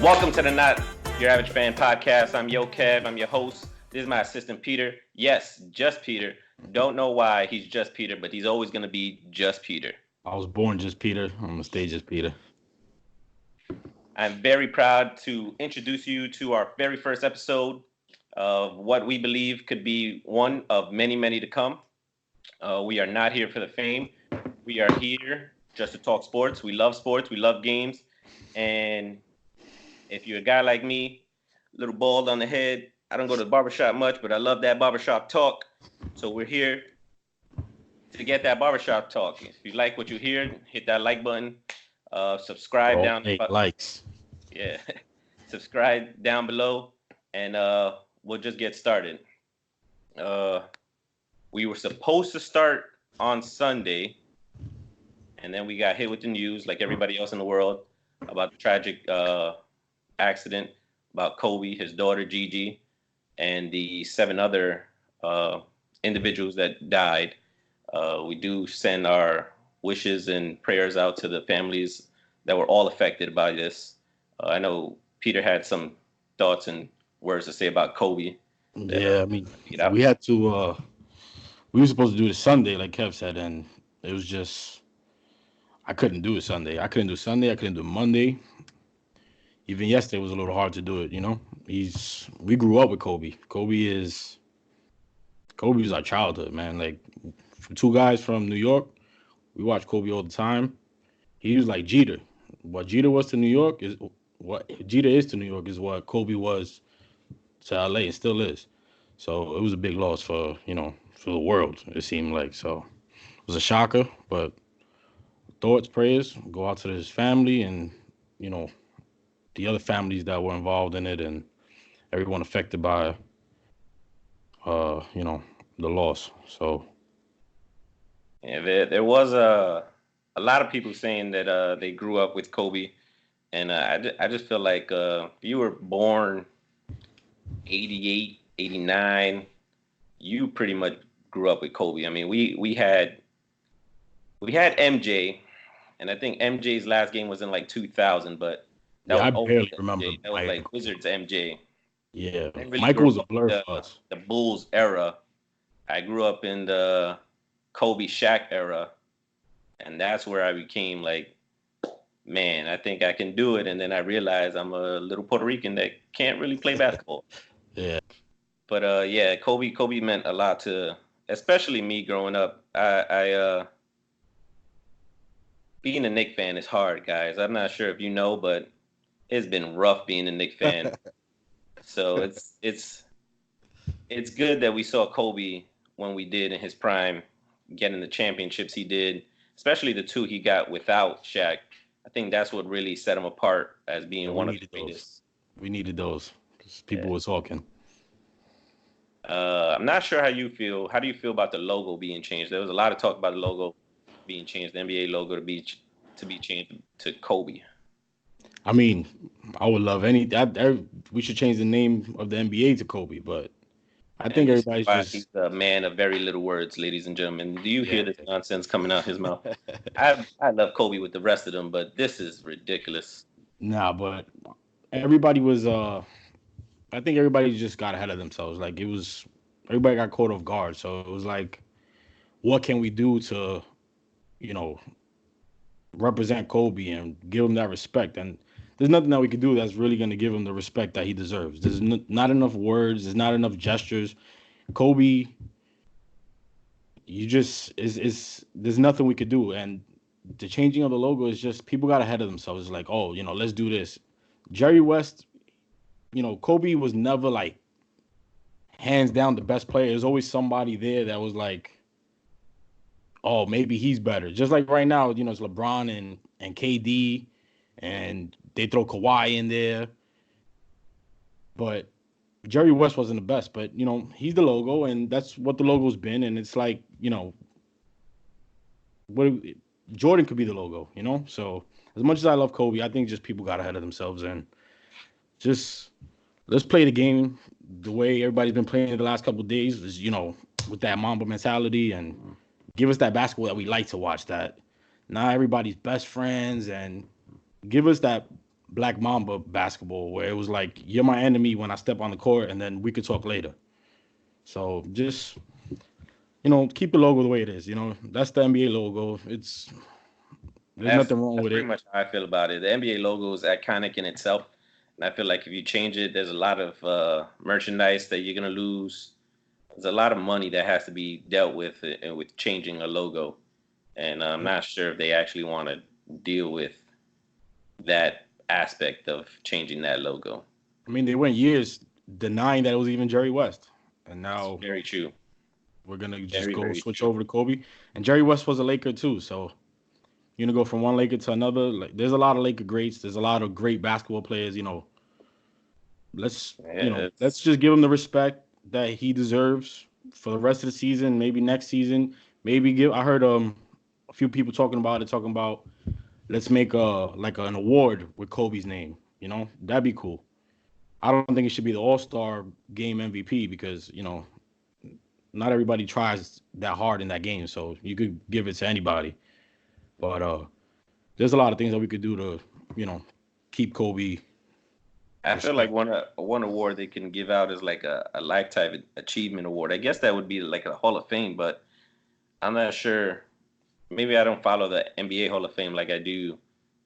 Welcome to the Not Your Average Fan podcast. I'm YoKev. I'm your host. This is my assistant Peter. Yes, just Peter. Don't know why he's just Peter, but he's always going to be just Peter. I was born just Peter. I'm going to stay just Peter. I'm very proud to introduce you to our very first episode of what we believe could be one of many, many to come. We are not here for the fame. We are here just to talk sports. We love sports. We love games. And if you're a guy like me, a little bald on the head, I don't go to the barbershop much, but I love that barbershop talk. So we're here to get that barbershop talk. If you like what you hear, hit that like button. Subscribe down. Likes. Yeah. Subscribe down below, and we'll just get started. We were supposed to start on Sunday, and then we got hit with the news, like everybody else in the world, about the tragic accident about Kobe, his daughter Gigi, and the 7 other individuals that died. We do send our wishes and prayers out to the families that were all affected by this. I know Peter had some thoughts and words to say about Kobe. Yeah, I mean, we had to. We were supposed to do it Sunday, like Kev said, and it was just I couldn't do it Sunday. I couldn't do Sunday. I couldn't do Monday. Even yesterday was a little hard to do it. You know, we grew up with Kobe. Kobe was our childhood, man. Like, for 2 guys from New York, we watched Kobe all the time. He was like Jeter. What Jeter was to New York is what Jeter is to New York is what Kobe was to LA and still is. So it was a big loss for the world, it seemed like. So it was a shocker, but thoughts, prayers go out to his family and, the other families that were involved in it and everyone affected by, the loss. So. Yeah, there was a lot of people saying that they grew up with Kobe. And I just feel like if you were born 88, 89, you pretty much grew up with Kobe. I mean, we had MJ, and I think MJ's last game was in like 2000, but I barely remember. That was like Wizards MJ. Yeah, Really Michael was a blur for us. The Bulls era. I grew up in the Kobe Shaq era, and that's where I became like, man, I think I can do it. And then I realized I'm a little Puerto Rican that can't really play basketball. Yeah. But Kobe meant a lot to, especially me growing up. I being a Knicks fan is hard, guys. I'm not sure if you know, but it's been rough being a Knicks fan. So it's good that we saw Kobe when we did in his prime, getting the championships he did, especially the 2 he got without Shaq. I think that's what really set him apart as being one of the greatest. We needed those because people were talking. I'm not sure how you feel. How do you feel about the logo being changed? There was a lot of talk about the logo being changed, the NBA logo to be changed to Kobe. I mean, I would love we should change the name of the NBA to Kobe, but I think everybody's just... He's a man of very little words, ladies and gentlemen. Do you hear this nonsense coming out his mouth? I love Kobe with the rest of them, but this is ridiculous. Nah, but everybody was... I think everybody just got ahead of themselves. Like, everybody got caught off guard. So it was like, what can we do to, represent Kobe and give him that respect? And there's nothing that we could do that's really going to give him the respect that he deserves. There's not enough words. There's not enough gestures. Kobe, there's nothing we could do. And the changing of the logo is just, people got ahead of themselves. It's like, oh, let's do this. Jerry West, Kobe was never like hands down the best player. There's always somebody there that was like, oh, maybe he's better. Just like right now, it's LeBron and KD, and they throw Kawhi in there. But Jerry West wasn't the best. But, he's the logo, and that's what the logo's been. And it's like, Jordan could be the logo, So as much as I love Kobe, I think just people got ahead of themselves and just let's play the game the way everybody's been playing the last couple of days, is, with that Mamba mentality, and give us that basketball that we like to watch, that not everybody's best friends, and give us that Black Mamba basketball, where it was like, you're my enemy when I step on the court, and then we could talk later. So just, keep the logo the way it is. That's the NBA logo. There's nothing wrong That's with pretty it. much how I feel about it. The NBA logo is iconic in itself, and I feel like if you change it, there's a lot of merchandise that you're gonna lose. There's a lot of money that has to be dealt with with changing a logo, and I'm not sure if they actually want to deal with that aspect of changing that logo. I mean, they went years denying that it was even Jerry West, and It's now very true. we're gonna just Very, go very switch true. over to Kobe. And Jerry West was a Laker too, so you're gonna go from one Laker to another. Like, there's a lot of Laker greats. There's a lot of great basketball players. Let's Yeah, let's just give him the respect that he deserves for the rest of the season. Maybe next season. Maybe give. I heard a few people talking about it. Talking about, let's make an award with Kobe's name. That'd be cool. I don't think it should be the All-Star Game MVP because not everybody tries that hard in that game. So you could give it to anybody. But there's a lot of things that we could do to keep Kobe. I feel like Respect. one award they can give out is like a lifetime achievement award. I guess that would be like a Hall of Fame, but I'm not sure. Maybe I don't follow the NBA Hall of Fame like I do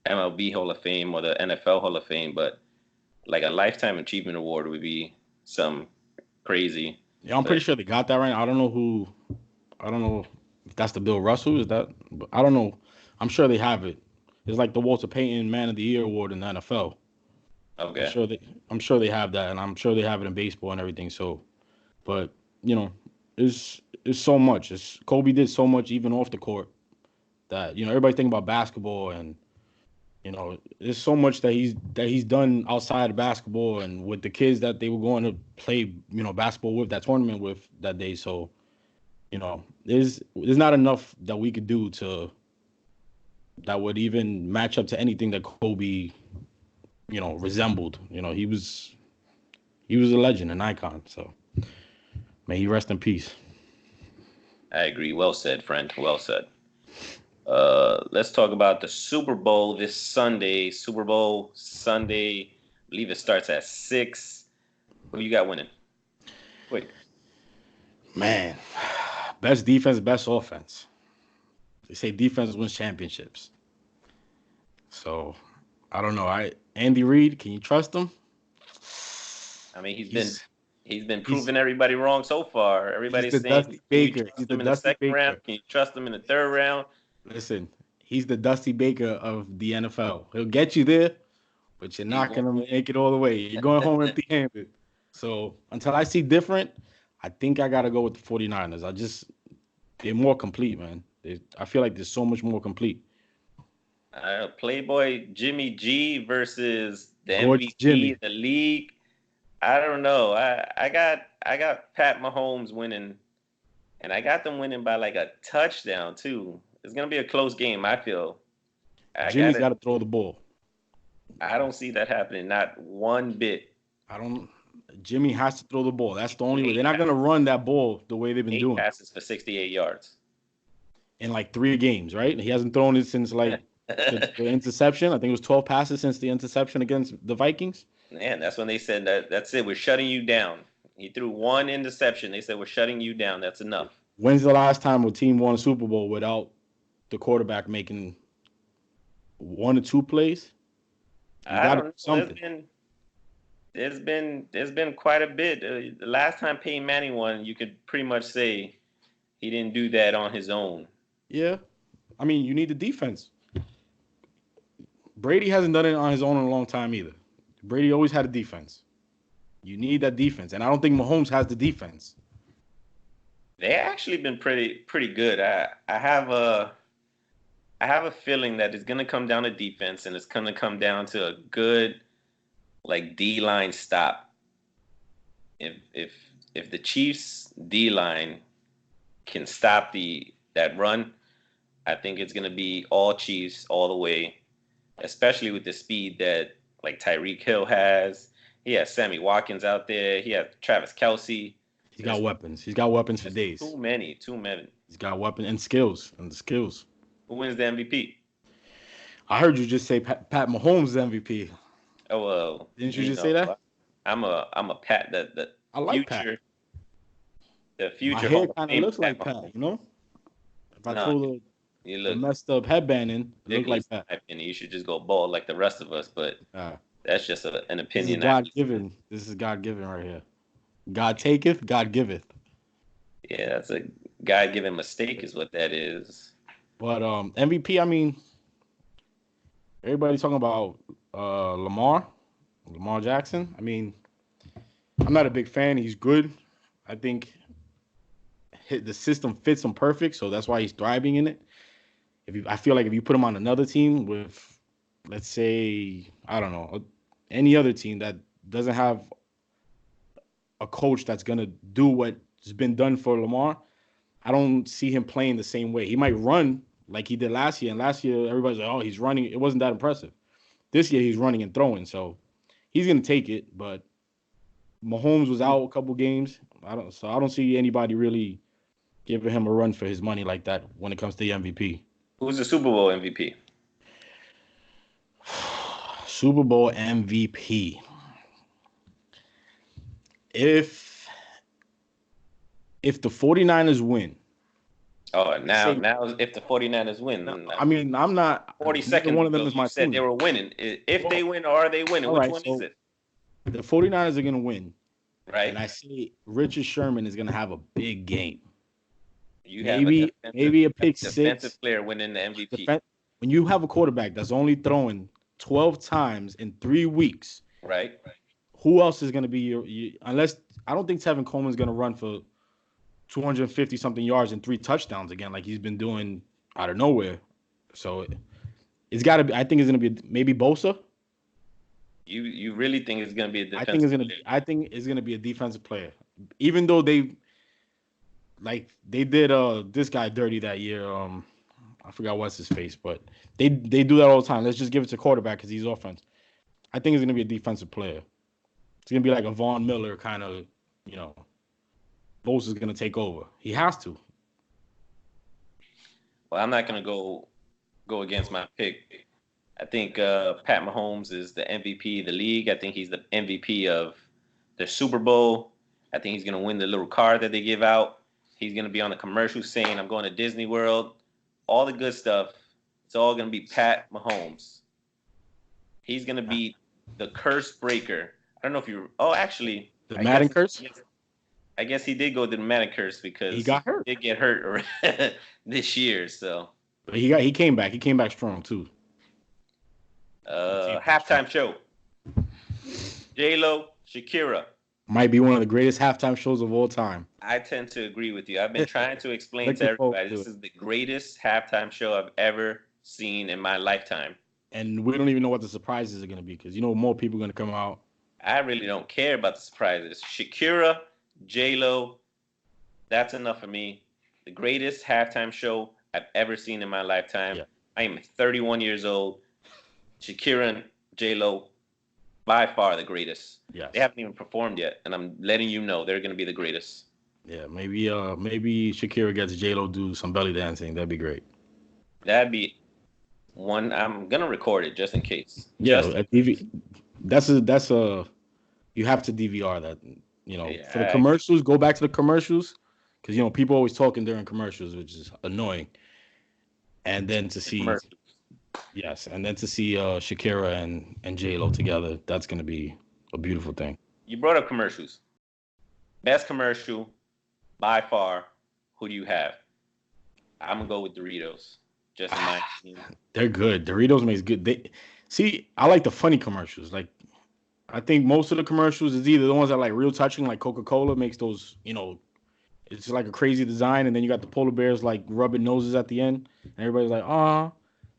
MLB Hall of Fame or the NFL Hall of Fame, but like a lifetime achievement award would be some crazy. Yeah, I'm pretty But sure they got that right. I don't know who. I don't know if that's the Bill Russell. Is that? I don't know. I'm sure they have it. It's like the Walter Payton Man of the Year award in the NFL. I'm okay, sure they. I'm sure they have that, and I'm sure they have it in baseball and everything. So, but it's so much. Kobe did so much even off the court that everybody think about basketball, and there's so much that he's done outside of basketball and with the kids that they were going to play basketball with, that tournament with that day. So there's not enough that we could do to that would even match up to anything that Kobe resembled. He was a legend, an icon. So may he rest in peace. I agree. Well said, friend. Well said. Let's talk about the Super Bowl this Sunday. Super Bowl Sunday. I believe it starts at 6. Who you got winning? Quick. Man, best defense, best offense. They say defense wins championships. So I don't know. Andy Reid, can you trust him? I mean, He's he's been he's proving everybody wrong so far. he's Everybody's the saying, Dusty can you Baker. He's trust the him in the Dusty second round? Baker. Can you trust him in the third round? Listen, he's the Dusty Baker of the NFL. He'll get you there, but you're He's not going gonna to make it all the way. You're going home win. empty-handed. So until I see different, I think I gotta go with the 49ers. They're more complete, man. I feel like they're so much more complete. Playboy Jimmy G versus the Gorgeous MVP Jimmy. of the league. I don't know. I got Pat Mahomes winning, and I got them winning by like a touchdown too. It's gonna be a close game. I feel. I got Jimmy's it. got to throw the ball. I don't see that happening. Not one bit. I don't. Jimmy has to throw the ball. That's the only way. They're Eight not gonna run that ball the way they've been eight doing passes for 68 yards. in like 3 games, right? He hasn't thrown it since like the interception. I think it was 12 passes since the interception against the Vikings. Man, that's when they said that's it. We're shutting you down. He threw one interception. They said we're shutting you down. That's enough. When's the last time a team won a Super Bowl without the quarterback making 1 or 2 plays? You I got to don't do know. something. There's been quite a bit. The last time Peyton Manning won, you could pretty much say he didn't do that on his own. Yeah, I mean, you need the defense. Brady hasn't done it on his own in a long time either. Brady always had a defense. You need that defense, and I don't think Mahomes has the defense. They actually been pretty good. I have a feeling that it's gonna come down to defense, and it's gonna come down to a good like D line stop. If the Chiefs D line can stop that run, I think it's gonna be all Chiefs all the way, especially with the speed that like Tyreek Hill has. He has Sammy Watkins out there. He has Travis Kelce. He's got There's, weapons. He's got weapons for there's days. too many, too many. He's got weapons and skills and the skills. Who wins the MVP? I heard you just say Pat Mahomes is MVP. Oh well. Didn't you just say that? I'm a Pat. The I like Pat. future. The My future hair Hall of kind of Fame looks like Pat Pat, you know? If I No, throw you the look messed up headband in, it look like ridiculous. Pat. In my opinion. You should just go bald like the rest of us. But that's just an This is opinion. God given. This is God given right here. God taketh, God giveth. Yeah, that's a God-given mistake, is what that is. But MVP, I mean, everybody's talking about Lamar Jackson. I mean, I'm not a big fan. He's good. I think the system fits him perfect, so that's why he's thriving in it. I feel like if you put him on another team with, let's say, I don't know, any other team that doesn't have a coach that's gonna do what's been done for Lamar, I don't see him playing the same way. He might run like he did last year, and last year everybody's like, "Oh, he's running." It wasn't that impressive. This year he's running and throwing, so he's gonna take it. But Mahomes was out a couple games. I don't see anybody really giving him a run for his money like that when it comes to the MVP. Who's the Super Bowl MVP? Super Bowl MVP. If the 49ers win. Oh, now if the 49ers win. I mean, I'm not 40 seconds one of them is my said team. they were winning. If they win, or are they winning? Which one is it? The 49ers are going to win. Right. And I see Richard Sherman is going to have a big game. You maybe a pick six. Defensive player winning the MVP. When you have a quarterback that's only throwing 12 times in 3 weeks. Right. Who else is going to be unless I don't think Tevin Coleman's going to run for 250 something yards and 3 touchdowns again, like he's been doing out of nowhere. So it's got to be. I think it's going to be maybe Bosa. You really think it's going to be a defensive player? I think it's going to be a defensive player, even though they did this guy dirty that year. I forgot what's his face, but they do that all the time. Let's just give it to quarterback because he's offense. I think it's going to be a defensive player. It's going to be like a Von Miller kind of, Bosa's going to take over. He has to. Well, I'm not going to go against my pick. I think Pat Mahomes is the MVP of the league. I think he's the MVP of the Super Bowl. I think he's going to win the little card that they give out. He's going to be on the commercial saying, "I'm going to Disney World." All the good stuff. It's all going to be Pat Mahomes. He's going to be the curse breaker. I don't know if you. Oh, actually, the Madden curse. I guess he did go to the Madden curse because he got hurt. He did get hurt this year. So, but he came back. He came back strong too. Halftime show. J-Lo, Shakira. Might be one of the greatest halftime shows of all time. I tend to agree with you. I've been trying to explain to everybody this is the greatest halftime show I've ever seen in my lifetime. And we don't even know what the surprises are going to be because more people are going to come out. I really don't care about the surprises. Shakira, J-Lo, that's enough for me. The greatest halftime show I've ever seen in my lifetime. Yeah. I am 31 years old. Shakira and J-Lo, by far the greatest. Yes. They haven't even performed yet, and I'm letting you know they're going to be the greatest. Yeah, maybe Shakira gets J-Lo do some belly dancing. That'd be great. That'd be one. I'm going to record it just in case. Yeah, that's a you have to DVR that, for the commercials, go back to the commercials because, people always talking during commercials, which is annoying. And then to see Shakira and J-Lo together, that's going to be a beautiful thing. You brought up commercials. Best commercial by far, who do you have? I'm going to go with Doritos. Just in my opinion. They're good. Doritos makes good. I like the funny commercials. Like, I think most of the commercials is either the ones that like real touching, like Coca-Cola makes those, it's like a crazy design, and then you got the polar bears like rubbing noses at the end, and everybody's like,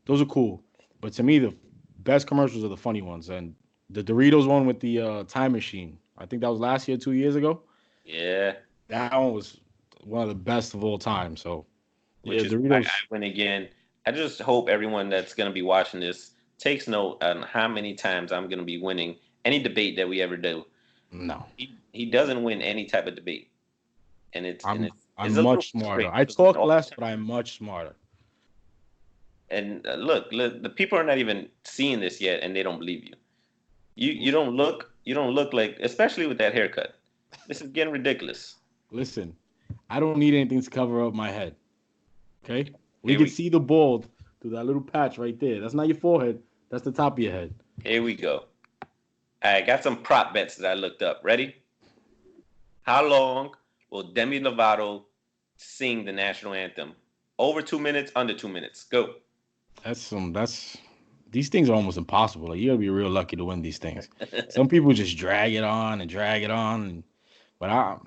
those are cool. But to me, the best commercials are the funny ones, and the Doritos one with the time machine. I think that was last year, 2 years ago. Yeah, that one was one of the best of all time. So, Doritos. I win again. I just hope everyone that's going to be watching this takes note on how many times I'm going to be winning any debate that we ever do. No. He doesn't win any type of debate. I'm much smarter. I talk less, but I'm much smarter. And look, the people are not even seeing this yet, and they don't believe you. You don't look like, especially with that haircut. This is getting ridiculous. Listen, I don't need anything to cover up my head. Okay, we Here can we see the bald through that little patch right there. That's not your forehead. That's the top of your head. here we go. I got some prop bets that I looked up. Ready? How long will Demi Lovato sing the national anthem? Over 2 minutes, under 2 minutes. Go. That's these things are almost impossible. Like, you gotta be real lucky to win these things. Some people just drag it on and drag it on, but I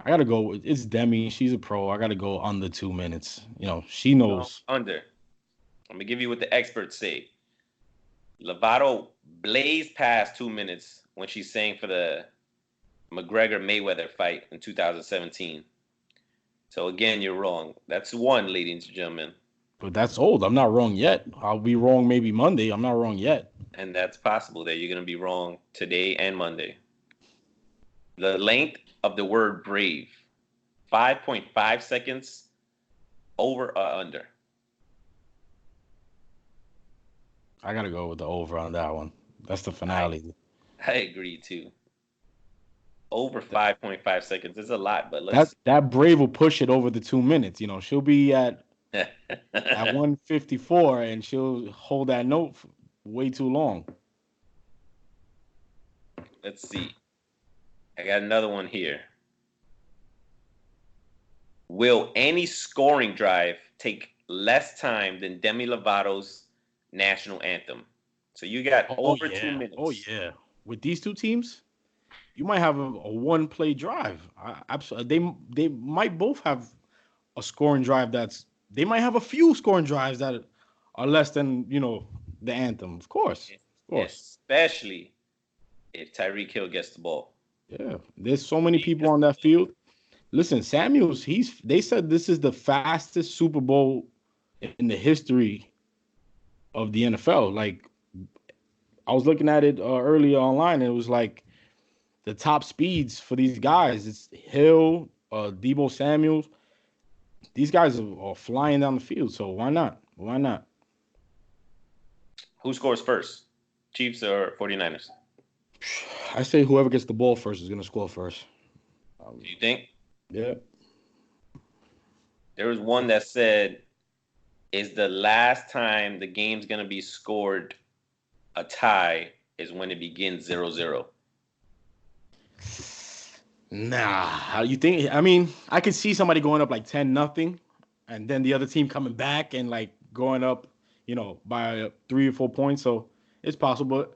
gotta go. It's Demi. She's a pro. I gotta go under 2 minutes. She No, knows. under. I'm gonna give you what the experts say. Lovato blazed past 2 minutes when she sang for the McGregor Mayweather fight in 2017. So again, you're wrong. That's one, ladies and gentlemen. But that's old. I'm not wrong yet. I'll be wrong maybe Monday. I'm not wrong yet. And that's possible that you're gonna be wrong today and Monday. The length of the word brave, 5.5 seconds, over or under. I gotta go with the over on that one. That's the finale. I agree too. Over 5.5 seconds is a lot, but let's that Brave will push it over the 2 minutes. She'll be at 154 and she'll hold that note for way too long. Let's see. I got another one here. Will any scoring drive take less time than Demi Lovato's national anthem? So you got over 2 minutes. Oh yeah. With these two teams, you might have a one-play drive. Absolutely. They might both have a scoring drive they might have a few scoring drives that are less than, the anthem. Of course. Especially if Tyreek Hill gets the ball. Yeah. There's so many people on that field. Listen, Samuels, they said this is the fastest Super Bowl in the history of the NFL. Like, I was looking at it earlier online, and it was like the top speeds for these guys. It's Hill, Deebo Samuels. These guys are flying down the field, so why not? Why not? Who scores first? Chiefs or 49ers? I say whoever gets the ball first is going to score first. Do you think? Yeah. There was one that said, is the last time the game's going to be scored a tie is when it begins 0-0. Nah, you think? I mean, I could see somebody going up like 10-0, and then the other team coming back and like going up, by 3 or 4 points. So it's possible.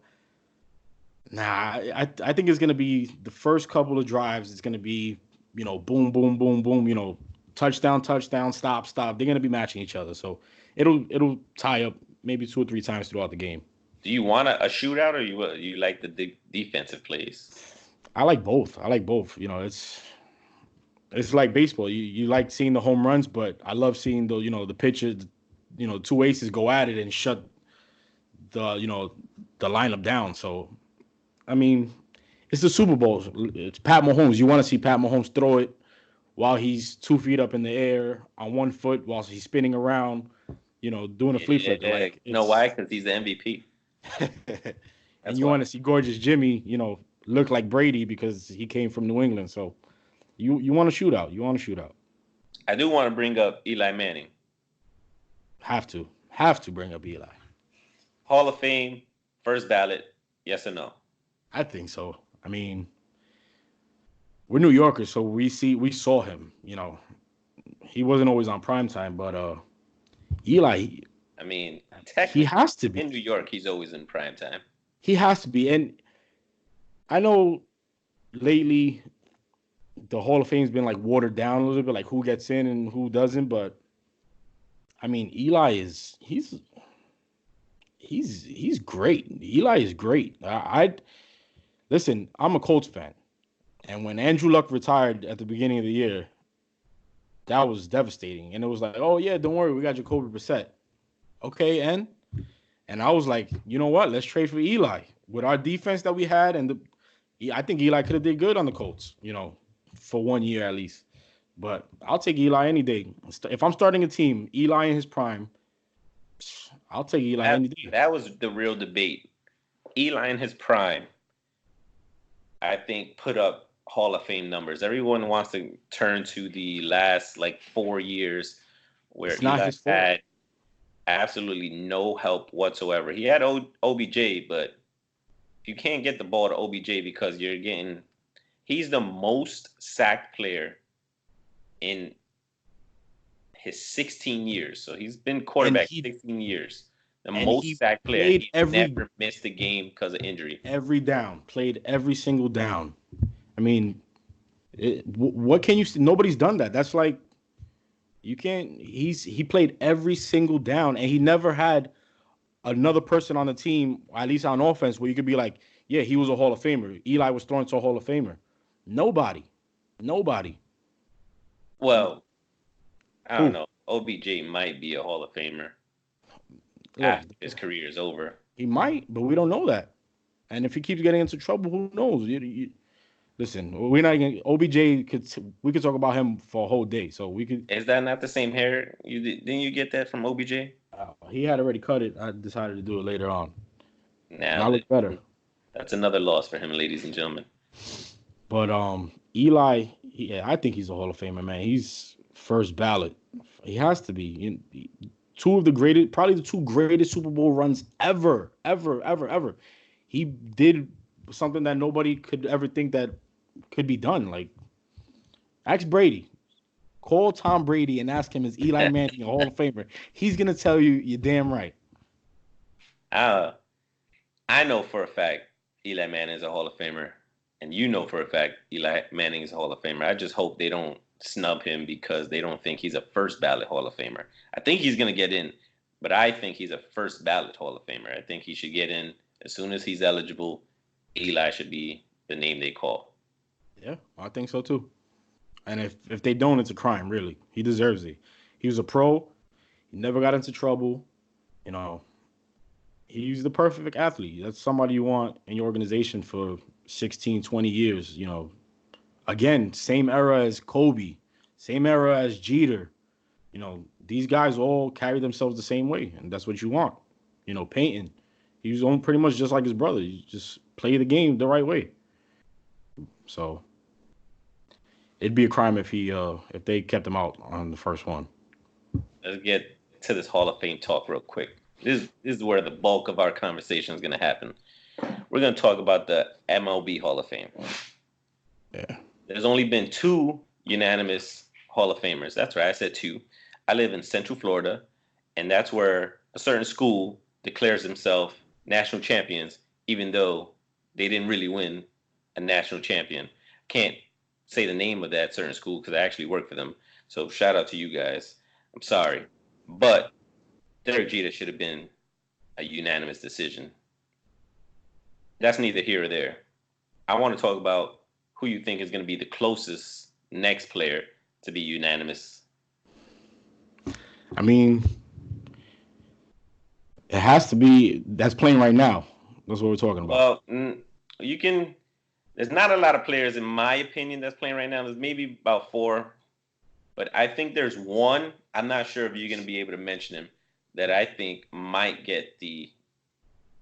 Nah, I think it's gonna be the first couple of drives. It's gonna be, boom, boom, boom, boom. Touchdown, touchdown, stop, stop. They're gonna be matching each other. So it'll tie up maybe 2 or 3 times throughout the game. Do you want a shootout, or you like the defensive plays? I like both. It's like baseball. You like seeing the home runs, but I love seeing the pitchers, two aces go at it and shut the lineup down. So, I mean, it's the Super Bowl. It's Pat Mahomes. You want to see Pat Mahomes throw it while he's 2 feet up in the air on 1 foot while he's spinning around, doing a flea flip. Like, why? Because he's the MVP. And you want to see gorgeous Jimmy, look like Brady because he came from New England. So you want to shootout. I do want to bring up Eli Manning. Have to bring up Eli. Hall of Fame, first ballot, yes or no? I think so. I mean, we're New Yorkers, so we saw him. He wasn't always on primetime, but Eli. I mean, technically, he has to be in New York. He's always in primetime. He has to be, and I know lately the Hall of Fame's been like watered down a little bit, like who gets in and who doesn't. But I mean, Eli he's great. Eli is great. Listen. I'm a Colts fan, and when Andrew Luck retired at the beginning of the year, that was devastating. And it was like, oh yeah, don't worry, we got Jacoby Brissett. Okay, and I was like, you know what? Let's trade for Eli with our defense that we had, and I think Eli could have did good on the Colts, for 1 year at least. But I'll take Eli any day. If I'm starting a team, Eli in his prime, I'll take Eli any day. That was the real debate Eli in his prime, I think, put up Hall of Fame numbers. Everyone wants to turn to the last 4 years where Eli had absolutely no help whatsoever. He had OBJ, but if you can't get the ball to OBJ because he's the most sacked player in his 16 years. So he's been quarterback 16 years. The most sacked player. He never missed a game because of injury. Every down. Played every single down. I mean, what can you say? Nobody's done that. That's like, you can't. He played every single down, and he never had another person on the team, at least on offense, where you could be like, yeah, he was a Hall of Famer. Eli was thrown to a Hall of Famer. Nobody. Well, I don't know. OBJ might be a Hall of Famer after his career is over. He might, but we don't know that. And if he keeps getting into trouble, who knows? Listen, we're not even OBJ. We could talk about him for a whole day. So we could. Is that not the same hair? Didn't you get that from OBJ? He had already cut it. I decided to do it later on. Now I look better. That's another loss for him, ladies and gentlemen. But Eli, I think he's a Hall of Famer, man. He's first ballot. He has to be. Probably the two greatest Super Bowl runs ever. He did something that nobody could ever think that could be done. Like, ask Brady. Call Tom Brady and ask him, is Eli Manning a Hall of Famer? He's going to tell you, you're damn right. I know for a fact Eli Manning is a Hall of Famer. And you know for a fact Eli Manning is a Hall of Famer. I just hope they don't snub him because they don't think he's a first ballot Hall of Famer. I think he's going to get in, but I think he's a first ballot Hall of Famer. I think he should get in as soon as he's eligible. Eli should be the name they call. Yeah, I think so too. And if they don't, it's a crime, really. He deserves it. He was a pro. He never got into trouble. You know, he's the perfect athlete. That's somebody you want in your organization for 16, 20 years. You know, again, same era as Kobe, same era as Jeter. You know, these guys all carry themselves the same way, and that's what you want. You know, Peyton, he was pretty much just like his brother. He just play the game the right way. So it'd be a crime if they kept him out on the first one. Let's get to this Hall of Fame talk real quick. This is where the bulk of our conversation is going to happen. We're going to talk about the MLB Hall of Fame. Yeah. There's only been 2 unanimous Hall of Famers. That's right. I said 2. I live in Central Florida, and that's where a certain school declares themselves national champions, even though they didn't really win a national champion. Can't say the name of that certain school because I actually work for them. So shout out to you guys. I'm sorry. But Derek Jeter should have been a unanimous decision. That's neither here or there. I want to talk about who you think is going to be the closest next player to be unanimous. I mean, it has to be that's playing right now. That's what we're talking about. Well, there's not a lot of players, in my opinion, that's playing right now. There's maybe about 4. But I think there's one, I'm not sure if you're going to be able to mention him, that I think might get the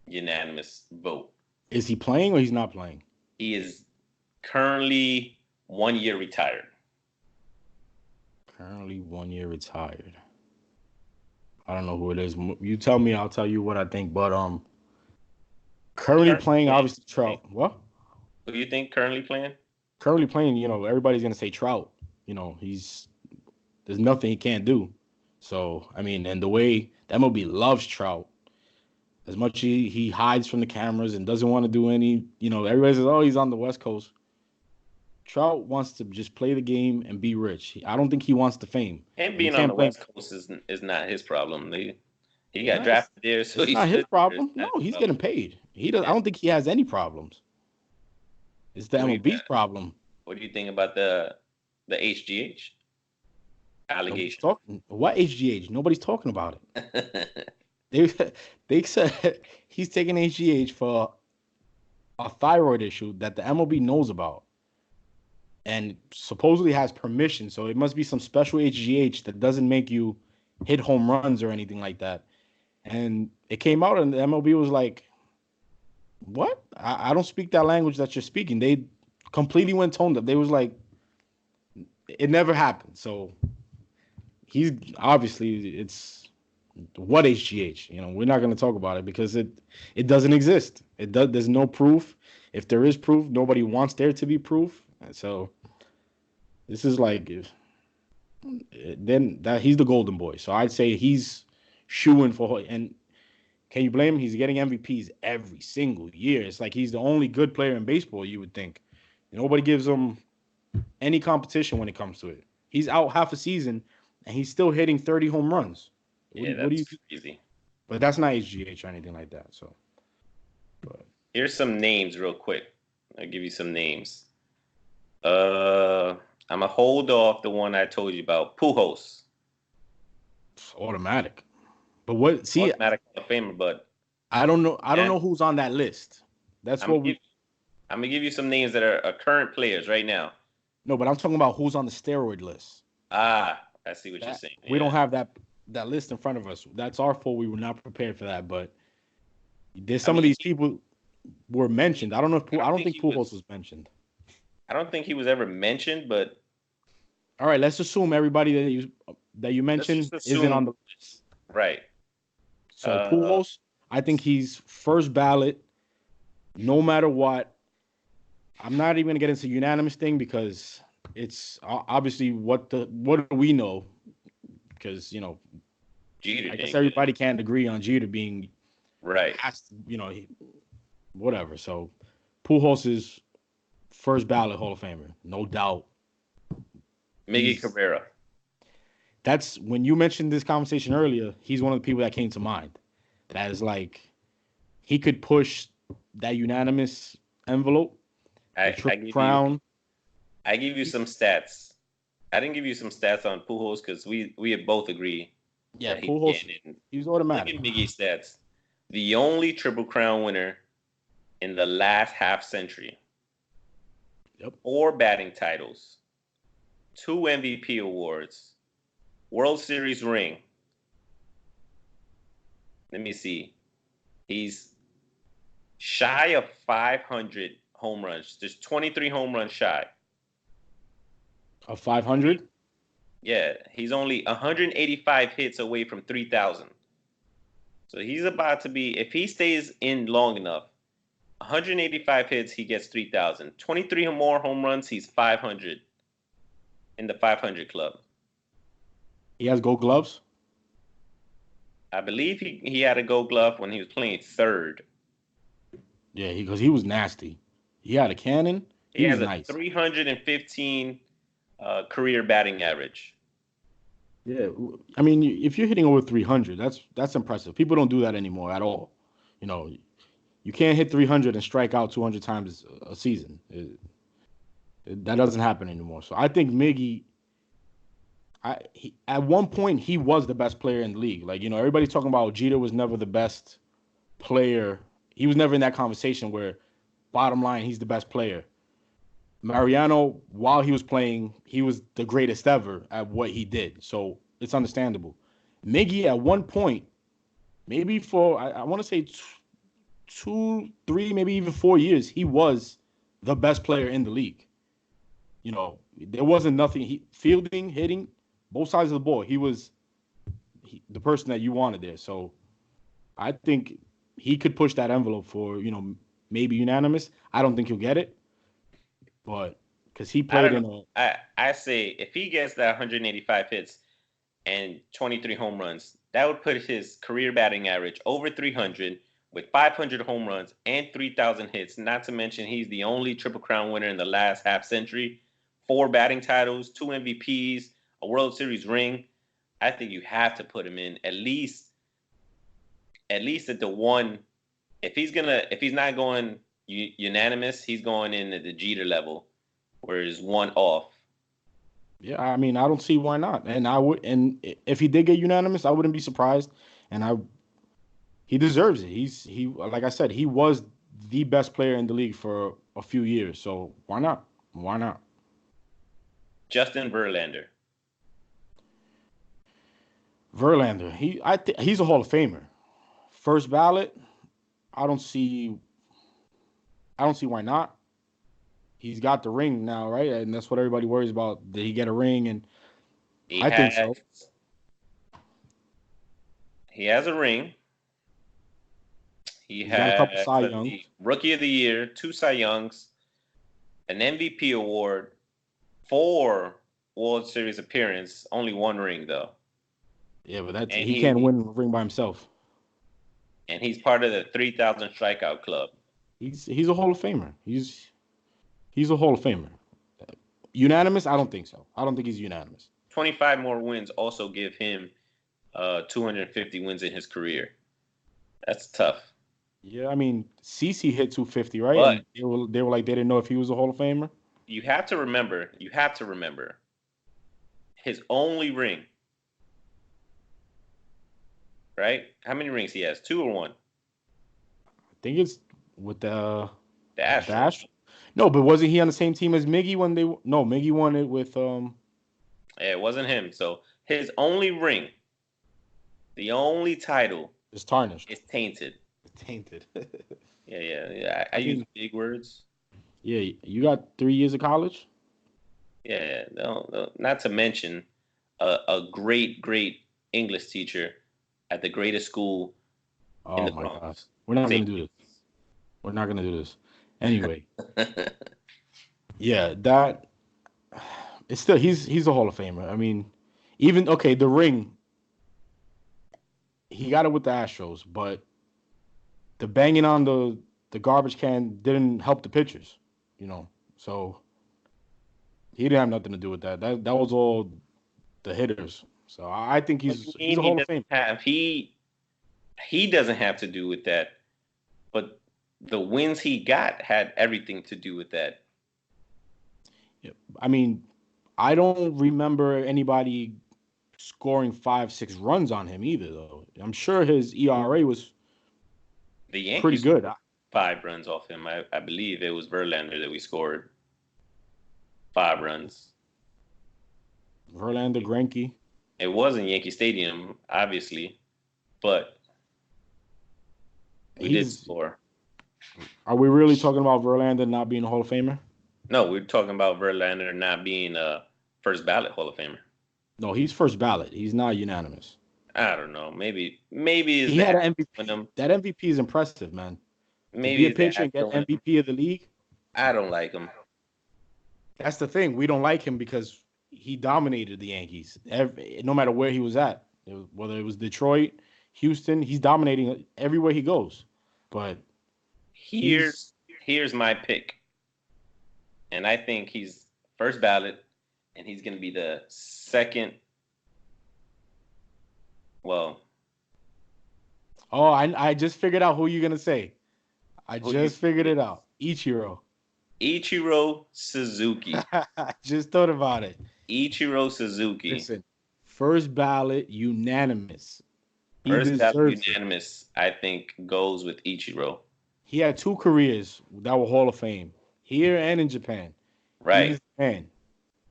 unanimous vote. Is he playing or he's not playing? He is currently 1 year retired. Currently 1 year retired. I don't know who it is. You tell me, I'll tell you what I think. But currently playing, obviously Trout. What? Who do you think currently playing? Currently playing, you know, everybody's gonna say Trout. You know, there's nothing he can't do. So I mean, and the way the MLB loves Trout, as much he hides from the cameras and doesn't want to do any, you know, everybody says, oh, he's on the West Coast. Trout wants to just play the game and be rich. I don't think he wants the fame. Him being on the West Coast is not his problem. He got drafted there, so it's not his problem. No, he's getting paid. He does. I don't think he has any problems. It's the MLB's problem. What do you think about the HGH allegation? What HGH? Nobody's talking about it. They said he's taking HGH for a thyroid issue that the MLB knows about and supposedly has permission. So it must be some special HGH that doesn't make you hit home runs or anything like that. And it came out and the MLB was like, What? I don't speak that language that you're speaking. They completely went tone deaf. They was like, it never happened. So he's obviously it's what HGH. You know, we're not going to talk about it because it doesn't exist. It does. There's no proof. If there is proof, nobody wants there to be proof. And so this is like then that he's the golden boy. So I'd say he's shooing for and can you blame him? He's getting MVPs every single year. It's like he's the only good player in baseball, you would think. Nobody gives him any competition when it comes to it. He's out half a season and he's still hitting 30 home runs. Yeah, What do you that's easy. But that's not HGH or anything like that. So but Here's some names real quick. I'll give you some names. I'm gonna hold off the one I told you about, Pujols. it's automatic. But what see Automatic Hall of Famer, but I don't know yeah, who's on that list. That's I'm gonna what we give, I'm gonna give you some names that are current players right now. no, but I'm talking about who's on the steroid list. Ah, I see what you're That saying. we don't Yeah. have that list in front of us. That's our fault. We were not prepared for that. But there's I some of mean, these people were mentioned. I don't know if I I don't don't think think he Pujols was. was mentioned. I don't think he was ever mentioned, but All right, let's assume everybody that you let's mentioned just isn't on assume the list. right. So Uh, Pujols, I think he's first ballot, no matter what. I'm not even gonna get into unanimous thing because it's obviously what do we know? Because Jeter I guess didn't get it. everybody can't agree on Jeter being Right. has whatever. So Pujols is first ballot Hall of Famer, no doubt. Miggy He's Cabrera. that's when you mentioned this conversation earlier. He's one of the people that came to mind. That is like he could push that unanimous envelope, the I triple give you crown. I give you some stats. I didn't give you some stats on Pujols because we had both agreed Yeah, that he's Pujols, getting it. he was Look automatic. at Miggy's stats. The only Triple Crown winner in the last half century. Yep. 4 batting titles, 2 MVP awards, World Series ring. Let me see. He's shy of 500 home runs. Just 23 home runs shy. Of 500. Yeah, he's only 185 hits away from 3,000. So he's about to be, if he stays in long enough, 185 hits, he gets 3,000. 23 or more home runs, he's 500 in the 500 club. He has Gold Gloves. I believe he had a Gold Glove when he was playing third. Yeah, because he was nasty. He had a cannon. He He was has a nice. 315 career batting average. Yeah, I mean, if you're hitting over 300, that's impressive. People don't do that anymore at all. You know, you can't hit 300 and strike out 200 times a season. That doesn't happen anymore. So I think Miggy, at one point he was the best player in the league. Like everybody's talking about Jeter was never the best player. He was never in that conversation where, bottom line, he's the best player. Mariano, while he was playing, he was the greatest ever at what he did. So it's understandable. Miggy at one point, maybe for I want to say 2, 3, maybe even 4 years, he was the best player in the league. There wasn't nothing. Fielding, hitting, both sides of the ball. He was the person that you wanted there. So I think he could push that envelope for maybe unanimous. I don't think he'll get it, but because he I played don't know. in a I say if he gets that 185 hits and 23 home runs, that would put his career batting average over 300 with 500 home runs and 3,000 hits. Not to mention he's the only Triple Crown winner in the last half century, 4 batting titles, 2 MVPs, a World Series ring. I think you have to put him in at least at the one. If he's not going unanimous, he's going in at the Jeter level, where he's one off. yeah. I mean, I don't see why not. And I would, and if he did get unanimous, I wouldn't be surprised. And he deserves it. He like I said, he was the best player in the league for a few years. So why not? Why not? Justin Verlander. Verlander, he's a Hall of Famer. First ballot, I don't see. I don't see why not. He's got the ring now, right? And that's what everybody worries about. Did he get a ring? And I think so. He has a ring. He's got a couple Cy Youngs. Rookie of the Year, 2 Cy Youngs, an MVP award, 4 World Series appearance, only 1 ring though. Yeah, but he can't win a ring by himself. And he's part of the 3,000 strikeout club. He's a Hall of Famer. He's a Hall of Famer. Unanimous? I don't think so. I don't think he's unanimous. 25 more wins also give him 250 wins in his career. That's tough. Yeah, I mean, CeCe hit 250, right? But and they were like, they didn't know if he was a Hall of Famer. You have to remember, his only ring, right? How many rings he has? 2 or 1? I think it's with the Astros. No, but wasn't he on the same team as Miggy when they? No, Miggy won it with Yeah, it wasn't him. So his only ring, the only title, is tarnished. It's tainted. Tainted. Yeah. I use big words. Yeah, you got 3 years of college. Yeah, no, not to mention a great English teacher at the greatest school in the Bronx. Gosh. We're not going to do this. We're not going to do this. Anyway. Yeah, it's still he's a Hall of Famer. I mean, the ring, he got it with the Astros, but the banging on the garbage can didn't help the pitchers, So he didn't have nothing to do with that. That was all the hitters. So I think he's a Hall of Famer. He doesn't have to do with that, but the wins he got had everything to do with that. Yeah, I mean, I don't remember anybody scoring 5-6 runs on him either, though. I'm sure his ERA was pretty good. 5 runs off him. I believe it was Verlander that we scored 5 runs. Verlander, Greinke. It wasn't Yankee Stadium, obviously, but we did score. Are we really talking about Verlander not being a Hall of Famer? No, we're talking about Verlander not being a first ballot Hall of Famer. No, he's first ballot. He's not unanimous. I don't know. Maybe he had an MVP. That MVP is impressive, man. Maybe to be a pitcher and get MVP of the league. I don't like him. That's the thing. We don't like him because he dominated the Yankees. No matter where he was at, whether it was Detroit, Houston, he's dominating everywhere he goes. But here's my pick, and I think he's first ballot, and he's going to be the second. Well. Oh, I just figured out who you're going to say. I just figured it out. Ichiro Suzuki. I just thought about it. Ichiro Suzuki. Listen, first ballot unanimous. First ballot unanimous, I think, goes with Ichiro. He had 2 careers that were Hall of Fame, here and in Japan. Right. He's the man.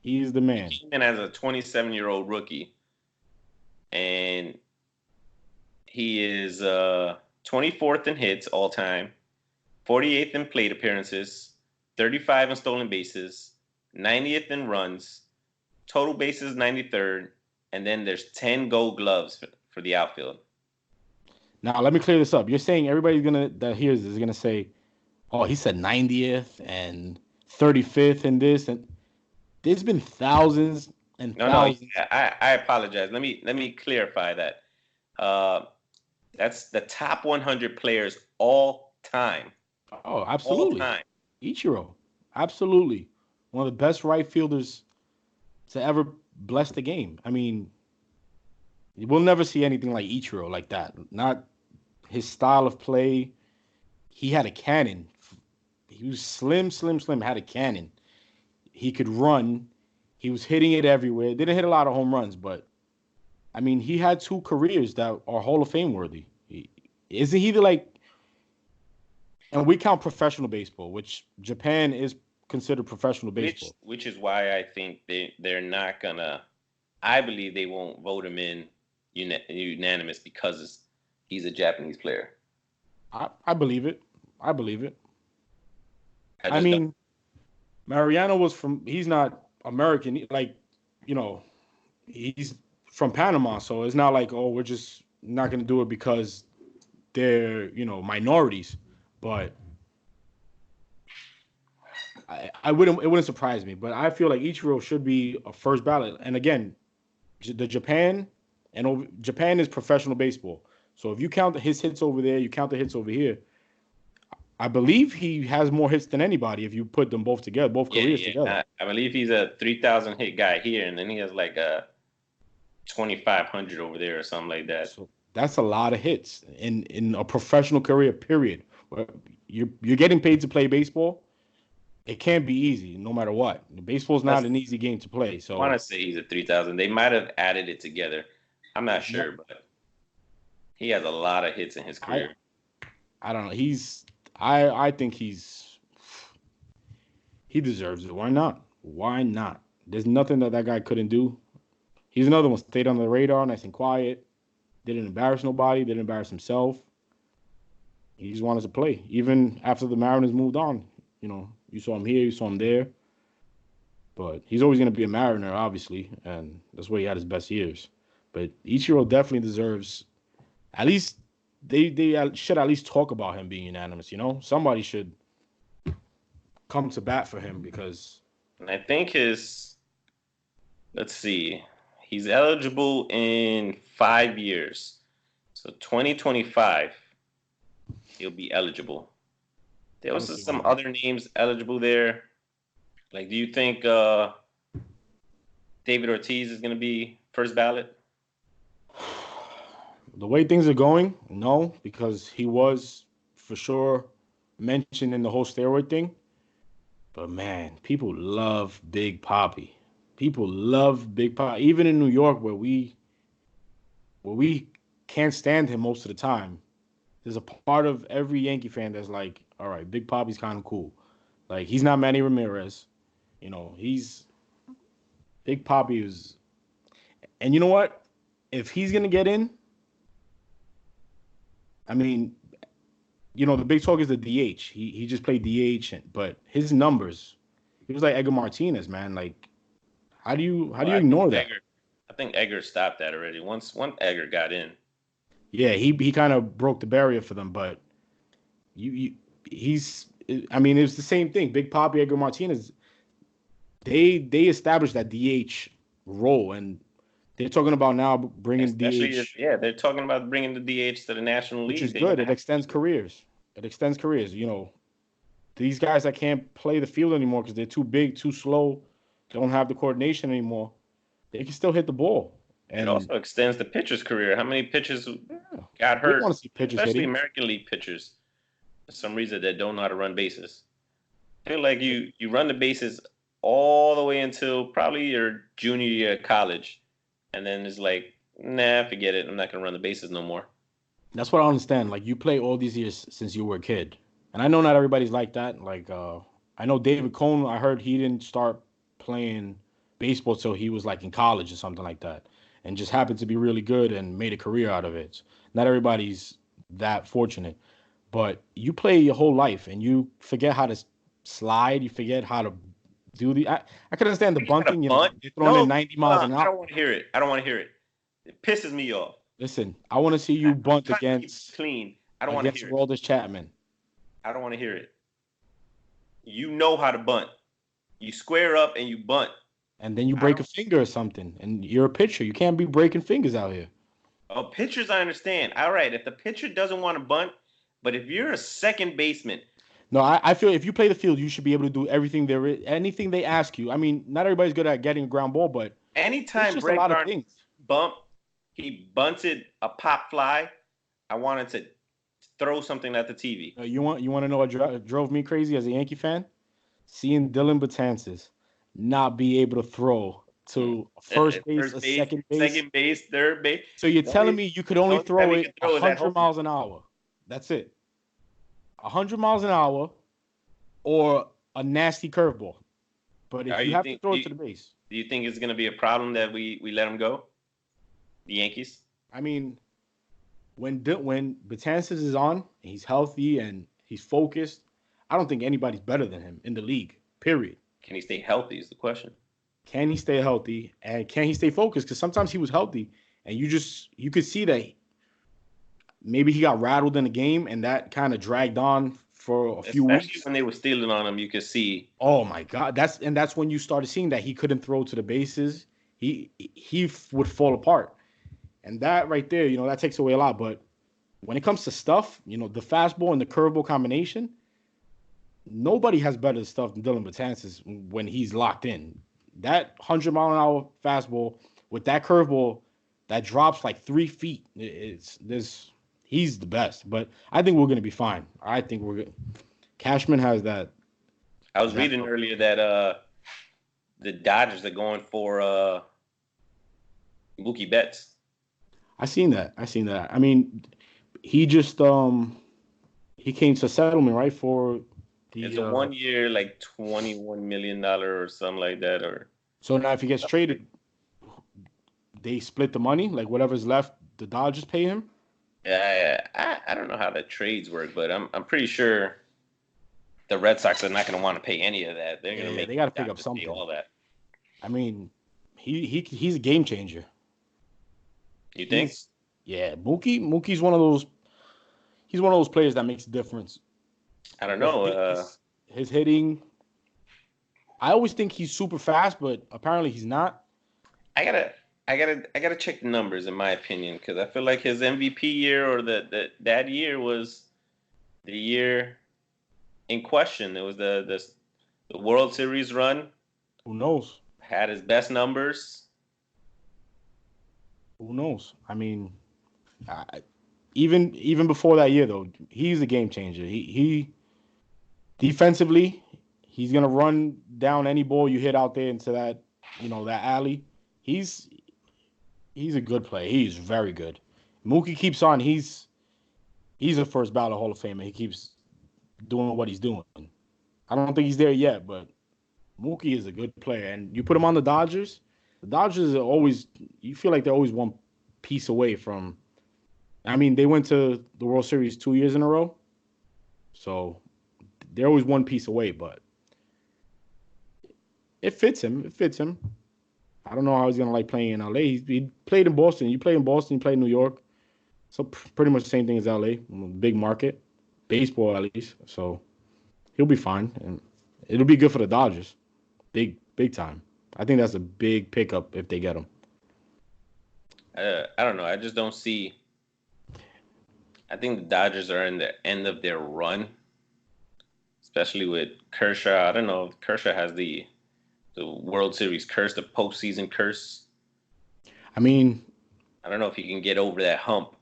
He's the man. He came in as a 27-year-old rookie, and he is 24th in hits all time, 48th in plate appearances, 35 in stolen bases, 90th in runs, total bases 93rd, and then there's 10 gold gloves for the outfield. Now, let me clear this up. You're saying everybody's that hears this is going to say, oh, he said 90th and 35th and this. And there's been thousands and thousands. No, I apologize. Let me clarify that. That's the top 100 players all time. Oh, absolutely. All time. Ichiro. Absolutely. One of the best right fielders to ever bless the game. I mean, we'll never see anything like Ichiro like that. Not his style of play. He had a cannon. He was slim, had a cannon. He could run. He was hitting it everywhere. Didn't hit a lot of home runs, but I mean, he had 2 careers that are Hall of Fame worthy. Isn't he and we count professional baseball, which Japan is considered professional baseball. Which is why I think they're not gonna. I believe they won't vote him in unanimous because he's a Japanese player. I believe it. I mean, Mariano he's not American. Like, you know, he's from Panama. So it's not like, oh, we're just not going to do it because they're, minorities. But it wouldn't surprise me. But I feel like Ichiro should be a first ballot. And again, Japan is professional baseball. So if you count his hits over there, you count the hits over here. I believe he has more hits than anybody if you put them both together, both careers together. I believe he's a 3,000 hit guy here, and then he has like a 2,500 over there or something like that. So that's a lot of hits in a professional career, period. You're getting paid to play baseball. It can't be easy, no matter what. Baseball's not an easy game to play. So I want to say he's a 3,000. They might have added it together. I'm not sure, but he has a lot of hits in his career. I don't know. I think he deserves it. Why not? Why not? There's nothing that guy couldn't do. He's another one. Stayed under the radar, nice and quiet. Didn't embarrass nobody. Didn't embarrass himself. He just wanted to play. Even after the Mariners moved on, you saw him here, you saw him there. But he's always going to be a Mariner, obviously, and that's where he had his best years. But Ichiro definitely deserves, at least, they should at least talk about him being unanimous, Somebody should come to bat for him because... And I think let's see, he's eligible in 5 years. So 2025, he'll be eligible. There was some other names eligible there. Like, do you think David Ortiz is going to be first ballot? The way things are going, no, because he was for sure mentioned in the whole steroid thing. But man, people love Big Papi. People love Big Papi. Even in New York, where we can't stand him most of the time, there's a part of every Yankee fan that's like, all right, Big Papi's kind of cool. Like, he's not Manny Ramirez. He's Big Papi is. And you know what? If he's going to get in, I mean, the big talk is the DH. He just played DH, but his numbers, he was like Edgar Martinez, man. Like, how do you ignore that? I think Edgar stopped that already. Once Edgar got in. Yeah, he kind of broke the barrier for them, but he's. I mean, it was the same thing. Big Papi, Edgar Martinez. They established that DH role, and they're talking about now bringing DH. They're talking about bringing the DH to the National League. Which is good. It extends careers. These guys that can't play the field anymore because they're too big, too slow, don't have the coordination anymore, they can still hit the ball. And it also extends the pitcher's career. How many pitchers got hurt? We want to see pitchers especially hitting. American League pitchers, for some reason, that don't know how to run bases. I feel like you run the bases all the way until probably your junior year of college. And then it's like, nah, forget it. I'm not going to run the bases no more. That's what I understand. Like, you play all these years since you were a kid. And I know not everybody's like that. Like, I know David Cone, I heard he didn't start playing baseball till he was like in college or something like that. And just happened to be really good and made a career out of it. Not everybody's that fortunate. But you play your whole life and you forget how to slide. You forget how to do I can understand the bunting. You're throwing in 90 miles an hour. I don't want to hear it. It pisses me off. Listen, I want to see you bunt against clean. I don't want to hear Aroldis Chapman. I don't want to hear it. You know how to bunt. You square up and you bunt. And then you break a finger or something, and you're a pitcher. You can't be breaking fingers out here. Oh, pitchers, I understand. All right, if the pitcher doesn't want to bunt, but if you're a second baseman. No, I feel if you play the field, you should be able to do everything there is, anything they ask you. I mean, not everybody's good at getting a ground ball, but anytime Brett Gardner he bunted a pop fly, I wanted to throw something at the TV. You want to know what drove me crazy as a Yankee fan? Seeing Dylan Betances not be able to throw to first base, second base, third base. So you're telling me you could only throw it 100 miles an hour? That's it. 100 miles an hour or a nasty curveball. But if you have to throw it to the base. Do you think it's going to be a problem that we let him go? The Yankees? I mean, when Betances is on, he's healthy and he's focused, I don't think anybody's better than him in the league, period. Can he stay healthy is the question. Can he stay healthy? And can he stay focused? Because sometimes he was healthy, and you could see that maybe he got rattled in the game, and that kind of dragged on for a few weeks. Especially when they were stealing on him, you could see. Oh my God, that's when you started seeing that he couldn't throw to the bases. He would fall apart, and that right there, that takes away a lot. But when it comes to stuff, the fastball and the curveball combination, nobody has better stuff than Dylan Betances when he's locked in. That 100-mile-an-hour fastball with that curveball that drops like 3 feet. He's the best. But I think we're going to be fine. I think we're good. Cashman has that. I was reading earlier that the Dodgers are going for Mookie Betts. I seen that. I mean, he just he came to settlement, right, for it's a 1 year, like $21 million or something like that. Or so now if he gets traded, they split the money, like whatever's left, the Dodgers pay him. Yeah, I don't know how the trades work, but I'm pretty sure the Red Sox are not going to want to pay any of that. They're going to they got to pick up something. All that. I mean, he's a game changer. You think? Yeah, Mookie's one of those. He's one of those players that makes a difference. I don't know. His hitting. I always think he's super fast, but apparently he's not. I gotta check the numbers in my opinion, because I feel like his MVP year or that year was the year in question. It was the World Series run. Who knows? Had his best numbers. Who knows? I mean, even before that year though, he's a game changer. He defensively, he's gonna run down any ball you hit out there into that that alley. He's a good player. He's very good. Mookie keeps on. He's a first ballot Hall of Famer. He keeps doing what he's doing. I don't think he's there yet, but Mookie is a good player. And you put him on the Dodgers are always, you feel like they're always one piece away from, I mean, they went to the World Series 2 years in a row. So they're always one piece away, but it fits him. I don't know how he's going to like playing in LA. He played in Boston. You play in Boston, you play in New York. So pretty much the same thing as LA. Big market. Baseball, at least. So he'll be fine. And it'll be good for the Dodgers. Big time. I think that's a big pickup if they get him. I don't know. I just don't see. I think the Dodgers are in the end of their run, especially with Kershaw. I don't know if Kershaw has the World Series curse, the postseason curse. I mean, I don't know if he can get over that hump.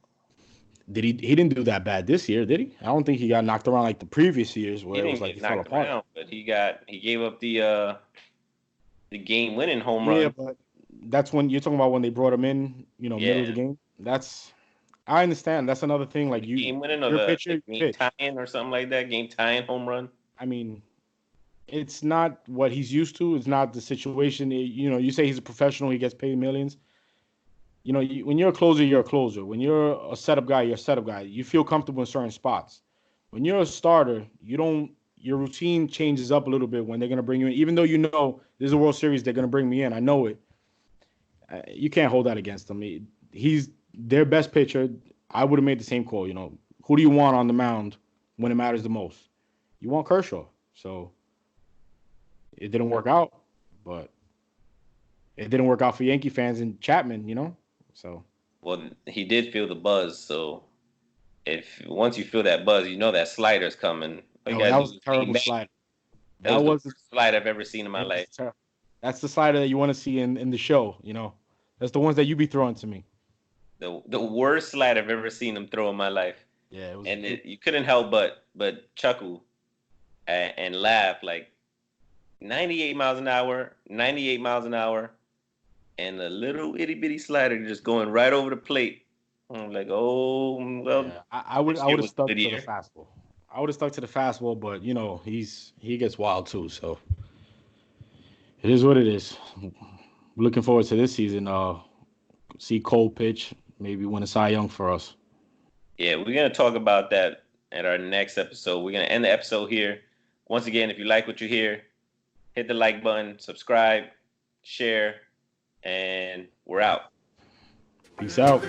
Did he didn't do that bad this year, did he? I don't think he got knocked around like the previous years where it was like he fell apart. Around, but he gave up the game-winning home run. Yeah, but that's when you're talking about when they brought him in, middle of the game. I understand. That's another thing. Like game-winning or the game tying or something like that. Game tying home run. I mean, it's not what he's used to. It's not the situation. You say he's a professional. He gets paid millions. When you're a closer, you're a closer. When you're a setup guy, you're a setup guy. You feel comfortable in certain spots. When you're a starter, your routine changes up a little bit when they're going to bring you in. Even though this is a World Series, they're going to bring me in. I know it. You can't hold that against him. He's their best pitcher. I would have made the same call. Who do you want on the mound when it matters the most? You want Kershaw. So it didn't work out, but it didn't work out for Yankee fans and Chapman, So well, he did feel the buzz. So once you feel that buzz, that slider's coming. That was a terrible slider. That was the worst slide I've ever seen in my life. That's the slider that you want to see in the show. That's the ones that you be throwing to me. The worst slide I've ever seen him throw in my life. Yeah, it was. And you couldn't help but chuckle and laugh. Like 98 miles an hour, and a little itty bitty slider just going right over the plate. I'm like, oh well. Yeah, I would have stuck to the fastball. I would have stuck to the fastball, but he gets wild too. So it is what it is. Looking forward to this season. See Cole pitch, maybe win a Cy Young for us. Yeah, we're gonna talk about that at our next episode. We're gonna end the episode here. Once again, if you like what you hear, hit the like button, subscribe, share, and we're out. Peace out.